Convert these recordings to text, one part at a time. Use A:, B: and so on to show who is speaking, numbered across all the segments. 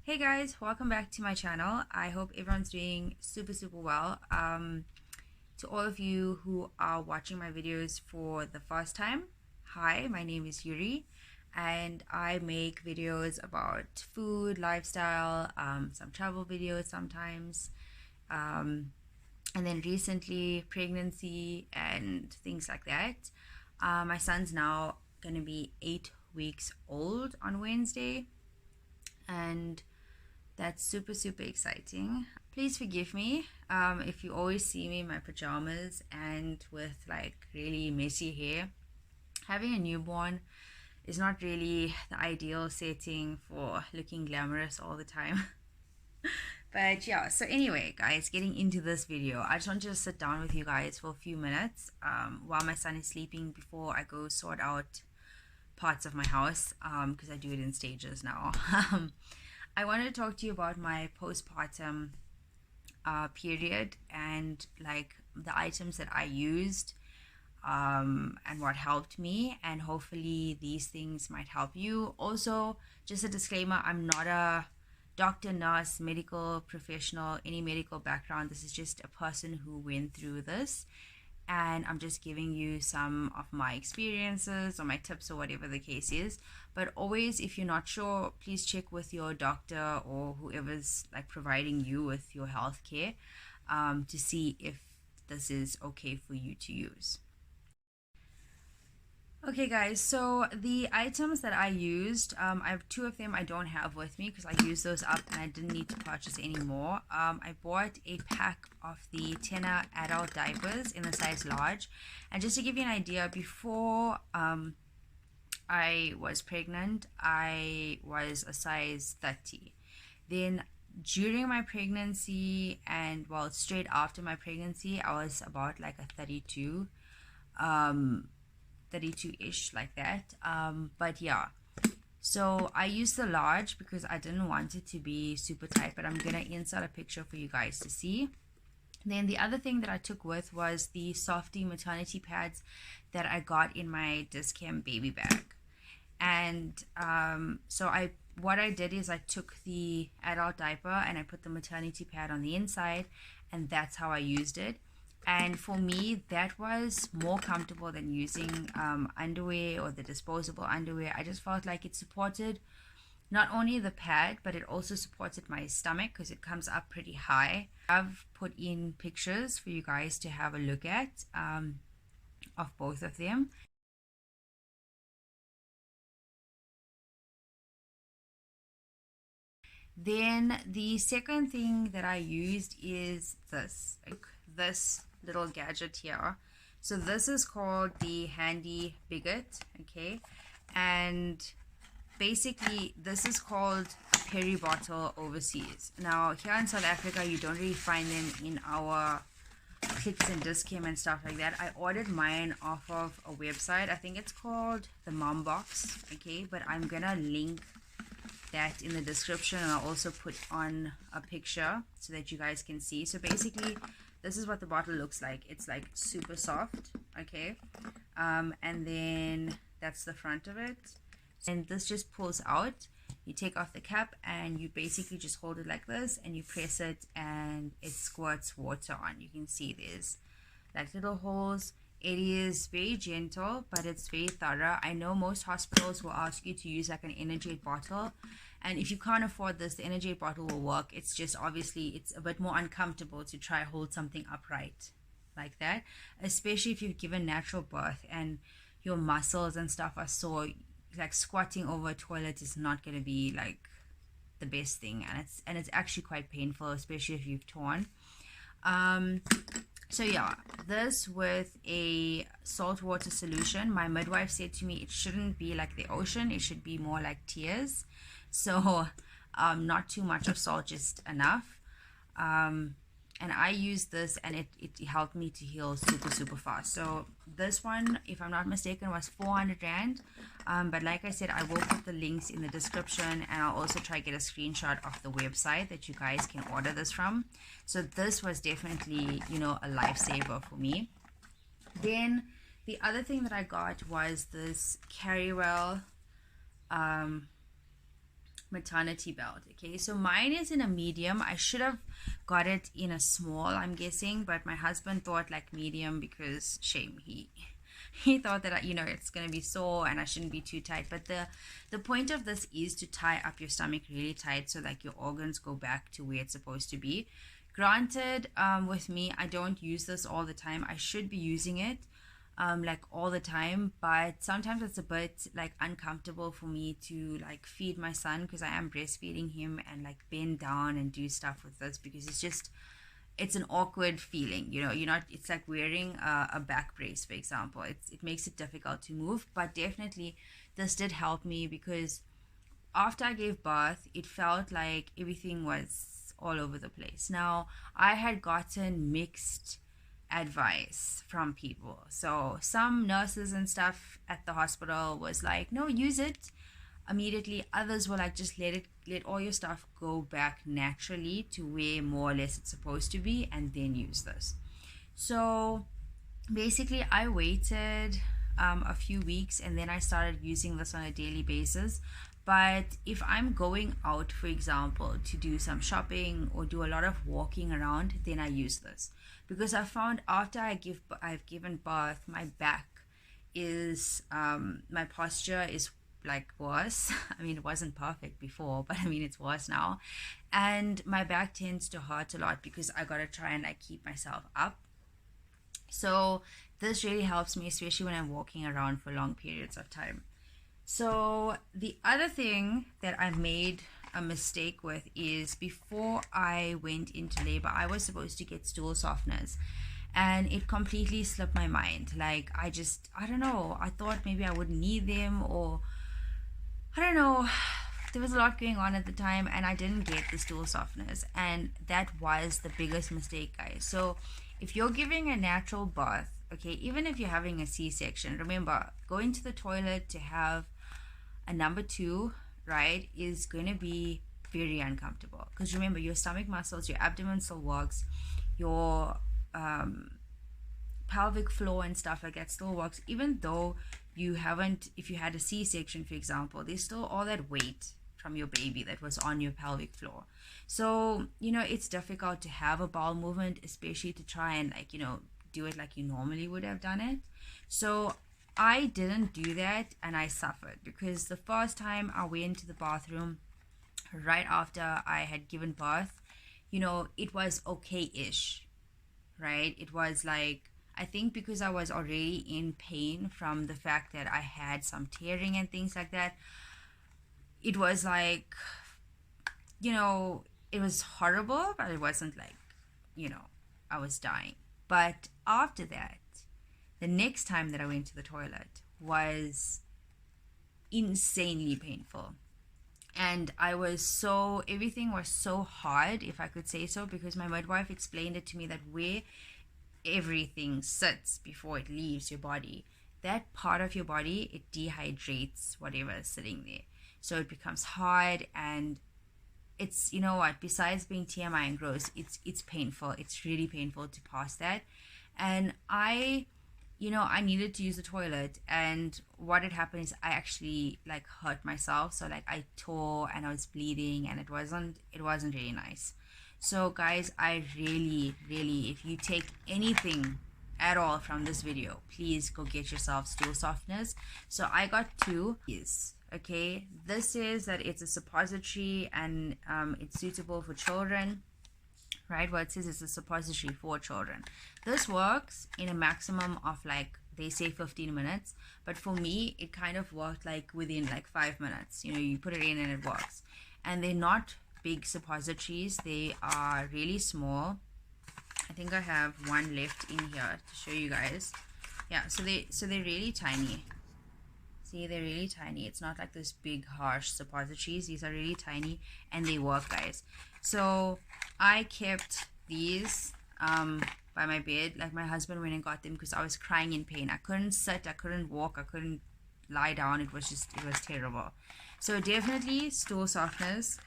A: Hey guys, welcome back to my channel. I hope everyone's doing super well. To all of you who are watching my videos for the first time, hi, my name is Yuri and I make videos about food, lifestyle, some travel videos sometimes, and then recently pregnancy and things like that. My son's now gonna be 8 weeks old on Wednesday, and that's super exciting. Please forgive me if you always see me in my pajamas and with like really messy hair. Having a newborn is not really the ideal setting for looking glamorous all the time. But yeah, so anyway, guys, getting into this video, I just want to sit down with you guys for a few minutes while my son is sleeping before I go sort out parts of my house, because I do it in stages now. I wanted to talk to you about my postpartum period and like the items that I used, and what helped me, and hopefully these things might help you. Also, just a disclaimer, I'm not a doctor, nurse, medical professional, any medical background. This is just a person who went through this, and I'm just giving you some of my experiences or my tips or whatever the case is. But always, if you're not sure, please check with your doctor or whoever's like providing you with your health care, to see if this is okay for you to use. Okay guys, so the items that I used, I have two of them I don't have with me because I used those up and I didn't need to purchase any more. I bought a pack of the TENA adult diapers in the size large. And just to give you an idea, before I was pregnant, I was a size 30. Then during my pregnancy and well, straight after my pregnancy, I was about like a 32. 32-ish, like that. But yeah, so I used the large because I didn't want it to be super tight, but I'm gonna insert a picture for you guys to see. Then the other thing that I took with was the SOFTI maternity pads that I got in my Dischem baby bag. And so what I did is I took the adult diaper and I put the maternity pad on the inside, and that's how I used it. And for me, that was more comfortable than using underwear or the disposable underwear. I just felt like it supported not only the pad, but it also supported my stomach because it comes up pretty high. I've put in pictures for you guys to have a look at, of both of them. Then the second thing that I used is this little gadget here. So this is called the Handy Bigot, okay? And basically this is called a peri bottle overseas. Now here in South Africa, you don't really find them in our Clicks and Dischem and stuff like that. I ordered mine off of a website. I think it's called the Mom Box, okay? But I'm gonna link that in the description, and I'll also put on a picture so that you guys can see. So basically this is what the bottle looks like. It's like super soft, okay? And then that's the front of it, and this just pulls out. You take off the cap and you basically just hold it like this and you press it and it squirts water on. You can see there's like little holes. It is very gentle, but it's very thorough. I know most hospitals will ask you to use like an Energy bottle, and if you can't afford this, the Energy bottle will work. It's just obviously it's a bit more uncomfortable to try hold something upright like that, especially if you've given natural birth and your muscles and stuff are sore. Like squatting over a toilet is not going to be like the best thing, and it's actually quite painful, especially if you've torn. So yeah, this with a saltwater solution. My midwife said to me it shouldn't be like the ocean, it should be more like tears. So not too much of salt, just enough. And I used this and it helped me to heal super fast. So this one, if I'm not mistaken, was 400 Rand. But like I said, I will put the links in the description, and I'll also try to get a screenshot of the website that you guys can order this from. So this was definitely, you know, a lifesaver for me. Then the other thing that I got was this Cariwell maternity belt. Okay, so mine is in a medium. I should have got it in a small, I'm guessing, but my husband thought like medium because shame, he thought that, you know, it's going to be sore and I shouldn't be too tight. But the point of this is to tie up your stomach really tight so like your organs go back to where it's supposed to be. Granted, with me, I don't use this all the time. I should be using it like all the time, but sometimes it's a bit like uncomfortable for me to like feed my son because I am breastfeeding him and like bend down and do stuff with this because it's an awkward feeling, you know. It's like wearing a back brace, for example. It makes it difficult to move, but definitely this did help me because after I gave birth, it felt like everything was all over the place. Now, I had gotten mixed advice from people. So some nurses and stuff at the hospital was like, no, use it immediately. Others were like, just let all your stuff go back naturally to where more or less it's supposed to be and then use this. So basically I waited a few weeks and then I started using this on a daily basis. But if I'm going out, for example, to do some shopping or do a lot of walking around, then I use this. Because I found after I've given birth, my back is, my posture is like worse. I mean, it wasn't perfect before, but I mean, it's worse now. And my back tends to hurt a lot because I got to try and like keep myself up. So this really helps me, especially when I'm walking around for long periods of time. So the other thing that I made a mistake with is before I went into labor, I was supposed to get stool softeners and it completely slipped my mind. Like I don't know, I thought maybe I wouldn't need them, or I don't know, there was a lot going on at the time and I didn't get the stool softeners, and that was the biggest mistake, guys. So if you're giving a natural birth, okay, even if you're having a C-section, remember, going to the toilet to have a number 2, right, is going to be very uncomfortable because remember, your stomach muscles, your abdomen still works, your pelvic floor and stuff like that still works, even though you haven't, if you had a C-section, for example, there's still all that weight from your baby that was on your pelvic floor. So, you know, it's difficult to have a bowel movement, especially to try and like, you know, do it like you normally would have done it. So I didn't do that and I suffered because the first time I went to the bathroom right after I had given birth, you know, it was okay-ish, right? It was like, I think because I was already in pain from the fact that I had some tearing and things like that, it was like, you know, it was horrible, but it wasn't like, you know, I was dying. But after that, the next time that I went to the toilet was insanely painful. And everything was so hard, if I could say so, because my midwife explained it to me that where everything sits before it leaves your body, that part of your body, it dehydrates whatever is sitting there. So it becomes hard, and it's, you know what, besides being TMI and gross, it's painful. It's really painful to pass that. And I needed to use the toilet, and what had happened is I actually like hurt myself. So like I tore and I was bleeding, and it wasn't really nice. So guys, I really, if you take anything at all from this video, please go get yourself stool softeners. So I got 2. Okay, this is that it's a suppository and it's suitable for children. Right, what it says is a suppository for children. This works in a maximum of like, they say 15 minutes, but for me it kind of worked like within like 5 minutes. You know, you put it in and it works. And they're not big suppositories, they are really small. I think I have one left in here to show you guys. Yeah, so they're really tiny. See, they're really tiny. It's not like this big harsh suppositories. These are really tiny and they work, guys. So I kept these by my bed. Like my husband went and got them because I was crying in pain. I couldn't sit, I couldn't walk, I couldn't lie down. It was terrible. So definitely stool softeners.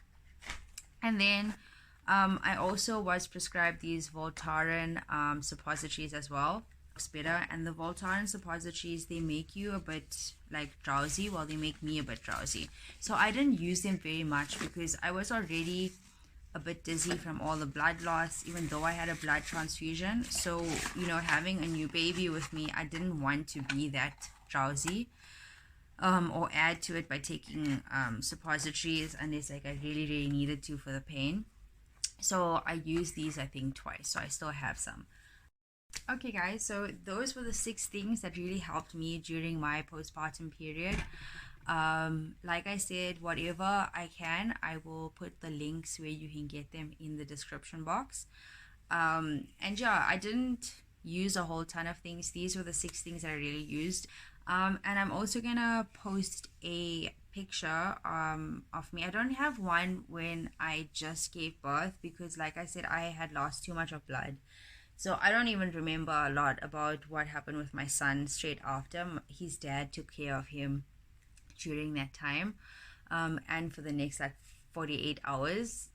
A: And then I also was prescribed these Voltaren suppositories as well. better. And the Voltaren suppositories, they make you a bit like drowsy. Well, they make me a bit drowsy, so I didn't use them very much because I was already a bit dizzy from all the blood loss, even though I had a blood transfusion. So, you know, having a new baby with me, I didn't want to be that drowsy, or add to it by taking suppositories unless like I really needed to for the pain. So I used these, I think, twice, so I still have some. Okay guys, so those were the 6 things that really helped me during my postpartum period. Like I said, whatever I can, I will put the links where you can get them in the description box. And yeah, I didn't use a whole ton of things. These were the 6 things that I really used. And I'm also gonna post a picture of me. I don't have one when I just gave birth because, like I said, I had lost too much of blood. So I don't even remember a lot about what happened with my son straight after. His dad took care of him during that time. And for the next like 48 hours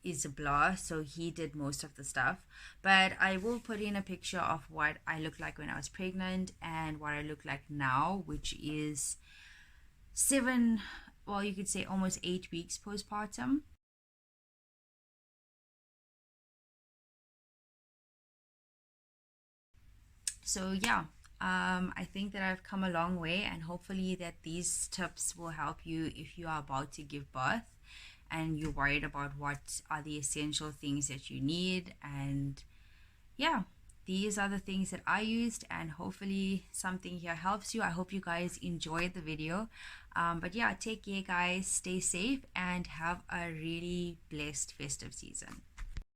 A: is a blur, so he did most of the stuff. But I will put in a picture of what I looked like when I was pregnant and what I look like now, which is 7, well, you could say almost 8 weeks postpartum. So yeah, I think that I've come a long way, and hopefully that these tips will help you if you are about to give birth and you're worried about what are the essential things that you need. And yeah, these are the things that I used, and hopefully something here helps you. I hope you guys enjoyed the video. But yeah, take care guys, stay safe, and have a really blessed festive season.